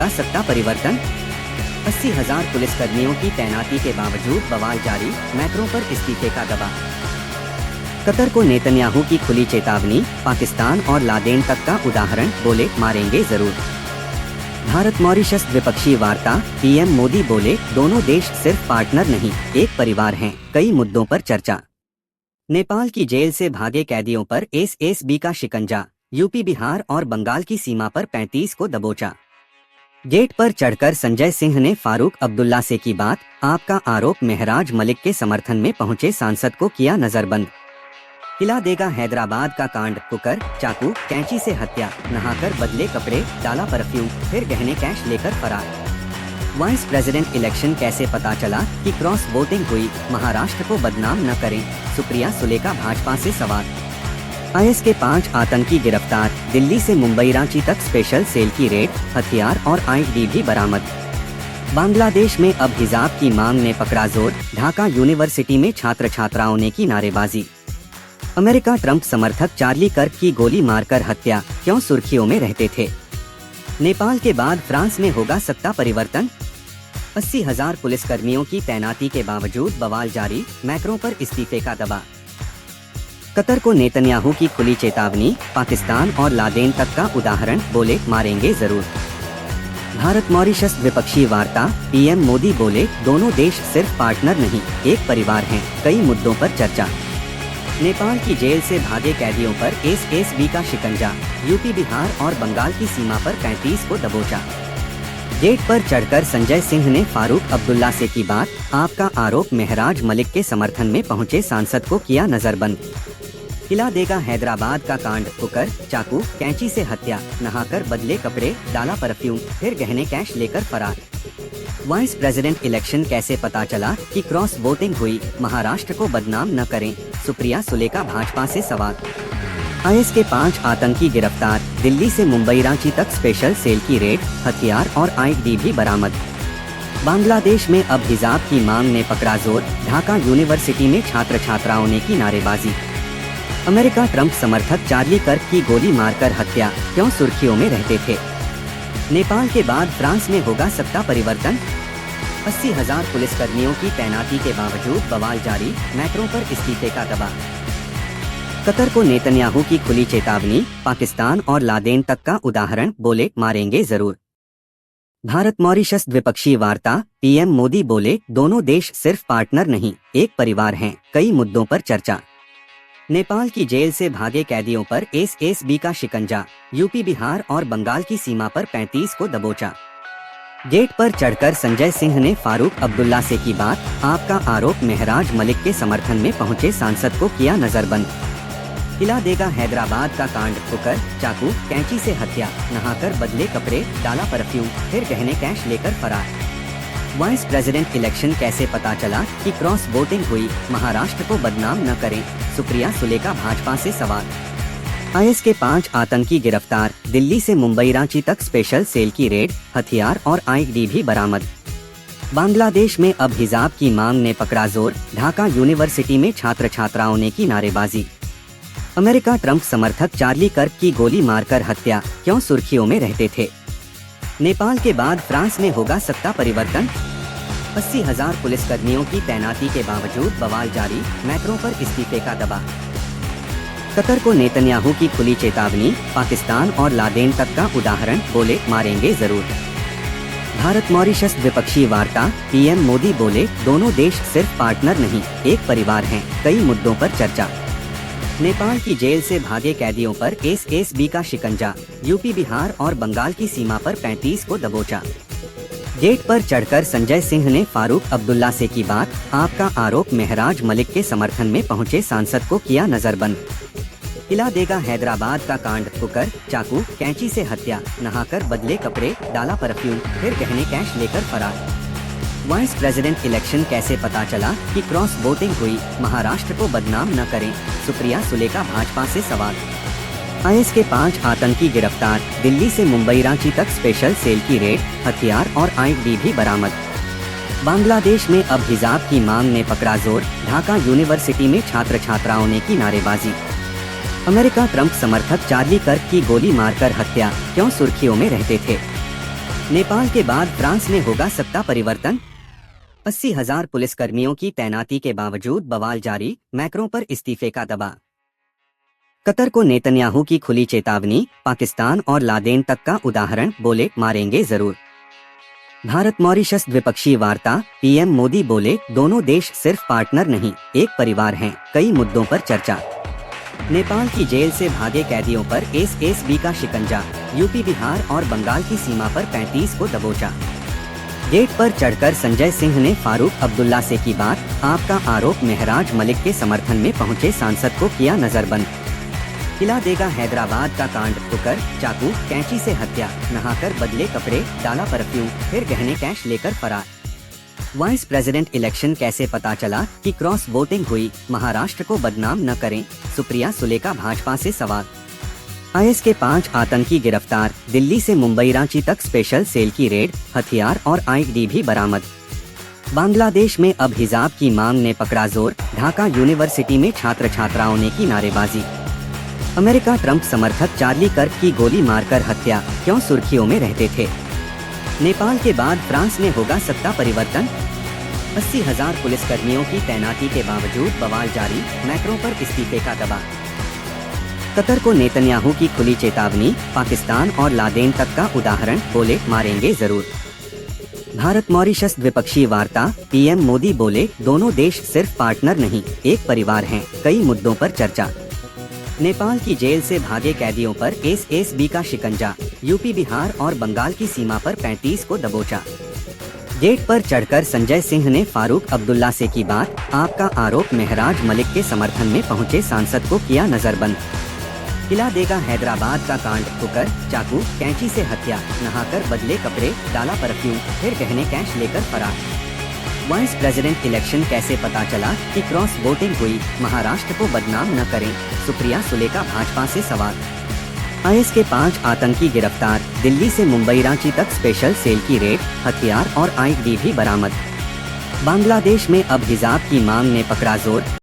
का सत्ता परिवर्तन। 80,000 पुलिसकर्मियों की तैनाती के बावजूद बवाल जारी, मैक्रों पर इस्तीफे का दबाव। कतर को नेतन्याहू की खुली चेतावनी, पाकिस्तान और लादेन तक का उदाहरण, बोले मारेंगे जरूर। भारत मॉरिशस द्विपक्षीय वार्ता, पीएम मोदी बोले दोनों देश सिर्फ पार्टनर नहीं एक परिवार हैं, कई मुद्दों पर चर्चा। नेपाल की जेल से भागे कैदियों पर एसएसबी का शिकंजा, यूपी बिहार और बंगाल की सीमा पर 35 को दबोचा। गेट पर चढ़कर संजय सिंह ने फारूक अब्दुल्ला से की बात, आपका आरोप मेहराज मलिक के समर्थन में पहुंचे सांसद को किया नजरबंद। हिला देगा हैदराबाद का कांड, कुकर, चाकू, कैंची से हत्या, नहाकर बदले कपड़े, डाला परफ्यूम, फिर गहने कैश लेकर फरार। वाइस प्रेसिडेंट इलेक्शन कैसे पता चला कि क्रॉस वोटिंग हुई, महाराष्ट्र को बदनाम न करें, सुप्रिया सुले का भाजपा से सवाल। आईएस के 5 आतंकी गिरफ्तार, दिल्ली से मुंबई रांची तक स्पेशल सेल की रेड, हथियार और आईईडी भी बरामद। बांग्लादेश में अब हिजाब की मांग ने पकड़ा जोर, ढाका यूनिवर्सिटी में छात्र छात्राओं ने की नारेबाजी। अमेरिका ट्रंप समर्थक चार्ली कर्क की गोली मारकर हत्या, क्यों सुर्खियों में रहते थे। नेपाल के बाद फ्रांस में होगा सत्ता परिवर्तन। 80,000 पुलिसकर्मियों की तैनाती के बावजूद बवाल जारी, मैक्रों पर इस्तीफे का दबाव। कतर को नेतन्याहू की खुली चेतावनी, पाकिस्तान और लादेन तक का उदाहरण, बोले मारेंगे जरूर। भारत मॉरिशस द्विपक्षीय वार्ता, पीएम मोदी बोले दोनों देश सिर्फ पार्टनर नहीं एक परिवार हैं, कई मुद्दों पर चर्चा। नेपाल की जेल से भागे कैदियों पर एसएसबी का शिकंजा, यूपी बिहार और बंगाल की सीमा पर 35 को दबोचा। गेट पर चढ़कर संजय सिंह ने फारूक अब्दुल्ला से की बात, आपका आरोप मेहराज मलिक के समर्थन में पहुंचे सांसद को किया नजरबंद। हिला देगा हैदराबाद का कांड, कुकर, चाकू, कैंची से हत्या, नहाकर बदले कपड़े, डाला परफ्यूम, फिर गहने कैश लेकर फरार। वाइस प्रेसिडेंट इलेक्शन कैसे पता चला कि क्रॉस वोटिंग हुई, महाराष्ट्र को बदनाम न करें, सुप्रिया सुले का भाजपा से सवाल। आईएस के 5 आतंकी गिरफ्तार, दिल्ली से मुंबई रांची तक स्पेशल सेल की रेड, हथियार और आईईडी भी बरामद। बांग्लादेश में अब हिजाब की मांग ने पकड़ा जोर, ढाका यूनिवर्सिटी में छात्र छात्राओं ने की नारेबाजी। अमेरिका ट्रंप समर्थक चार्ली कर्क की गोली मारकर हत्या, क्यों सुर्खियों में रहते थे। नेपाल के बाद फ्रांस में होगा सत्ता परिवर्तन। 80,000 पुलिसकर्मियों की तैनाती के बावजूद बवाल जारी, मैक्रों पर इस्तीफे का दबाव। कतर को नेतन्याहू की खुली चेतावनी, पाकिस्तान और लादेन तक का उदाहरण, बोले मारेंगे जरूर। भारत मॉरिशस द्विपक्षीय वार्ता, पीएम मोदी बोले दोनों देश सिर्फ पार्टनर नहीं एक परिवार हैं, कई मुद्दों पर चर्चा। नेपाल की जेल से भागे कैदियों पर एसएसबी का शिकंजा, यूपी बिहार और बंगाल की सीमा पर 35 को दबोचा। गेट पर चढ़कर संजय सिंह ने फारूक अब्दुल्ला से की बात, आपका आरोप मेहराज मलिक के समर्थन में पहुंचे सांसद को किया नजरबंद। हिला देगा हैदराबाद का कांड, कुकर, चाकू, कैंची से हत्या, नहाकर बदले कपड़े, डाला परफ्यूम, फिर गहने कैश लेकर फरार। वाइस प्रेसिडेंट इलेक्शन कैसे पता चला कि क्रॉस वोटिंग हुई, महाराष्ट्र को बदनाम न करें, सुप्रिया सुले का भाजपा से सवाल। आईएस के 5 आतंकी गिरफ्तार, दिल्ली से मुंबई रांची तक स्पेशल सेल की रेड, हथियार और आईईडी भी बरामद। बांग्लादेश में अब हिजाब की मांग ने पकड़ा जोर, ढाका यूनिवर्सिटी में छात्र छात्राओं ने की नारेबाजी। अमेरिका ट्रंप समर्थक चार्ली कर्क की गोली मारकर हत्या, क्यों सुर्खियों में रहते थे। नेपाल के बाद फ्रांस में होगा सत्ता परिवर्तन। 80,000 पुलिसकर्मियों की तैनाती के बावजूद बवाल जारी, मैक्रों पर इस्तीफे का दबाव। कतर को नेतन्याहू की खुली चेतावनी, पाकिस्तान और लादेन तक का उदाहरण, बोले मारेंगे जरूर। भारत मॉरिशस द्विपक्षीय वार्ता, पीएम मोदी बोले दोनों देश सिर्फ पार्टनर नहीं एक परिवार हैं, कई मुद्दों पर चर्चा। नेपाल की जेल से भागे कैदियों पर एसएसबी का शिकंजा, यूपी बिहार और बंगाल की सीमा पर 35 को दबोचा। गेट पर चढ़कर संजय सिंह ने फारूक अब्दुल्ला से की बात, आपका आरोप मेहराज मलिक के समर्थन में पहुंचे सांसद को किया नजरबंद। हिला देगा हैदराबाद का कांड, कुकर, चाकू, कैंची से हत्या, नहाकर बदले कपड़े, डाला परफ्यूम, फिर गहने कैश लेकर फरार। वाइस प्रेसिडेंट इलेक्शन कैसे पता चला कि क्रॉस वोटिंग हुई, महाराष्ट्र को बदनाम न करें, सुप्रिया सुले का भाजपा से सवाल। आईएस के 5 आतंकी गिरफ्तार, दिल्ली से मुंबई रांची तक स्पेशल सेल की रेड, हथियार और आईईडी भी बरामद। बांग्लादेश में अब हिजाब की मांग ने पकड़ा जोर, ढाका यूनिवर्सिटी में छात्र छात्राओं ने की नारेबाजी। अमेरिका ट्रंप समर्थक चार्ली कर्क की गोली मारकर हत्या, क्यों सुर्खियों में रहते थे। नेपाल के बाद फ्रांस में होगा सत्ता परिवर्तन। 80,000 पुलिसकर्मियों की तैनाती के बावजूद बवाल जारी, मैक्रों पर इस्तीफे का दबाव। कतर को नेतन्याहू की खुली चेतावनी, पाकिस्तान और लादेन तक का उदाहरण, बोले मारेंगे जरूर। भारत मॉरिशस द्विपक्षीय वार्ता, पीएम मोदी बोले दोनों देश सिर्फ पार्टनर नहीं, एक परिवार हैं, कई मुद्दों पर चर्चा। नेपाल की जेल से भागे कैदियों पर एसएसबी का शिकंजा, यूपी, बिहार और बंगाल की सीमा पर 35 को दबोचा। गेट पर चढ़कर संजय सिंह ने फारूक अब्दुल्ला से की बात, आपका आरोप, महराज मलिक के समर्थन में पहुंचे सांसद को किया नजरबंद। हिला देगा हैदराबाद का कांड, ठोकर, चाकू, कैंची से हत्या, नहाकर बदले कपड़े, डाला परफ्यूम, फिर गहने कैश लेकर फरार। वाइस प्रेसिडेंट इलेक्शन कैसे पता चला कि क्रॉस वोटिंग हुई, महाराष्ट्र को बदनाम न करें, सुप्रिया सुले का भाजपा से सवाल। आईएस के 5 आतंकी गिरफ्तार, दिल्ली से मुंबई रांची तक स्पेशल सेल की रेड, हथियार और आईडी भी बरामद। बांग्लादेश में अब हिजाब की मांग ने पकड़ा जोर, ढाका यूनिवर्सिटी में छात्र छात्राओं ने की नारेबाजी। अमेरिका ट्रंप समर्थक चार्ली कर्क की गोली मारकर हत्या, क्यों सुर्खियों में रहते थे। नेपाल के बाद फ्रांस में होगा सत्ता परिवर्तन। 80,000 पुलिसकर्मियों की तैनाती के बावजूद बवाल जारी, मैक्रों पर इस्तीफे का दबाव। कतर को नेतन्याहू की खुली चेतावनी, पाकिस्तान और लादेन तक का उदाहरण, बोले मारेंगे जरूर। भारत मॉरिशस द्विपक्षीय वार्ता, पीएम मोदी बोले दोनों देश सिर्फ पार्टनर नहीं, एक परिवार हैं, कई मुद्दों पर चर्चा। नेपाल की जेल से भागे कैदियों पर एसएसबी का शिकंजा, यूपी, बिहार और बंगाल की सीमा पर 35 को दबोचा। गेट पर चढ़कर संजय सिंह ने फारूक अब्दुल्ला से की बात, आपका आरोप, महराज मलिक के समर्थन में पहुंचे सांसद को किया नजरबंद। हिला देगा हैदराबाद का कांड, ठोकर, चाकू, कैंची से हत्या, नहाकर बदले कपड़े, डाला परफ्यूम, फिर गहने कैश लेकर फरार। वाइस प्रेसिडेंट इलेक्शन कैसे पता चला कि क्रॉस वोटिंग हुई, महाराष्ट्र को बदनाम न करें, सुप्रिया सुले का भाजपा से सवाल। आईएस के 5 आतंकी गिरफ्तार, दिल्ली से मुंबई रांची तक स्पेशल सेल की रेड, हथियार और आईडी भी बरामद। बांग्लादेश में अब हिजाब की मांग ने पकड़ा जोर,